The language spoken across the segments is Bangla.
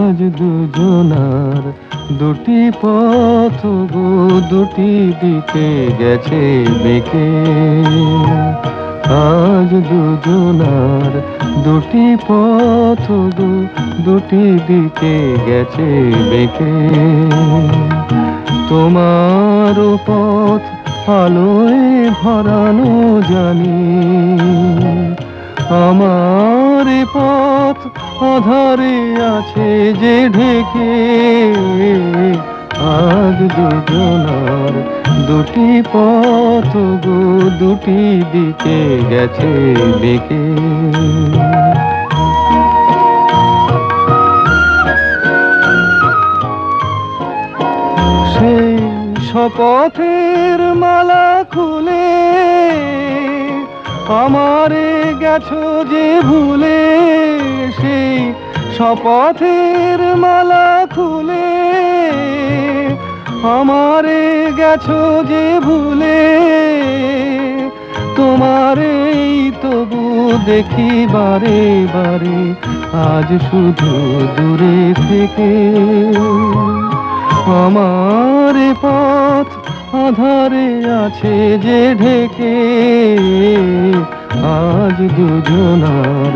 আজ দুজনার দুটি পথ গো দুটি দিকে গেছে বেঁকে। আজ দুজনার দুটি পথ গো দুটি দিকে গেছে বেঁকে। তোমার পথ আলোয় ভরানো জানি, আমার পথ আধারে আছে যে ঢেকে। আজ দুজনার দুটি পথ গো দুটি দিকে গেছে বেঁকে। সেই শপথের মালা খুলে আমারে গেছো যে ভুলে। সেই শপথের মালা খুলে আমারে গেছো যে ভুলে। তোমারেই তবু দেখি বারে বারে আজ শুধু দূরে থেকে। আমার পথ আধারে আছে যে ঢেকে। আজ দুজনার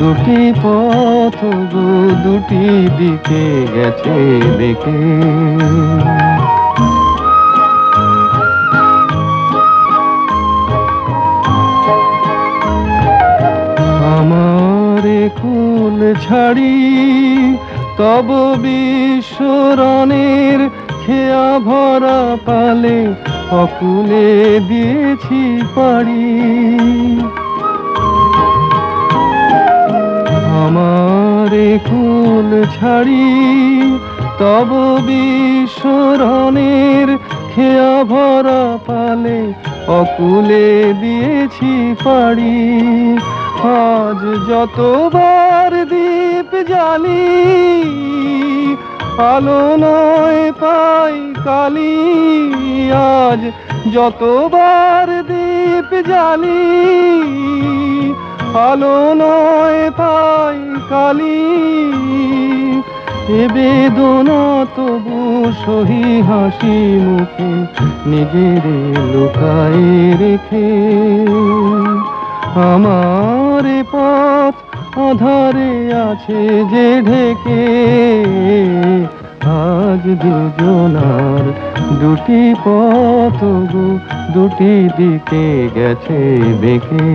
দুটি পথ গো দুটি দিকে গেছে বেঁকে। আমারে কুল ছাড়ি তব বিশ্বরণের খেয়া ভরা পালে অকুলে দিয়েছি পাড়ি। আমারে কুল ছাড়ি তব বিশ্বরণের খেয়া ভরা পালে অকুলে দিয়েছি পাড়ি। আজ যতবার দীপ জ্বালি আলো নয় পাই কালি। আজ যতবার দীপ জ্বালি আলো নয় পাই কালি। এ বেদনা তবু সহি হাসি মুখে নিজের লুকায় রেখে। আমার পথ আধারে আছে যে ঢেকে। আজ দুজনার দুটি পথ গো দুটি দিকে গেছে বেঁকে।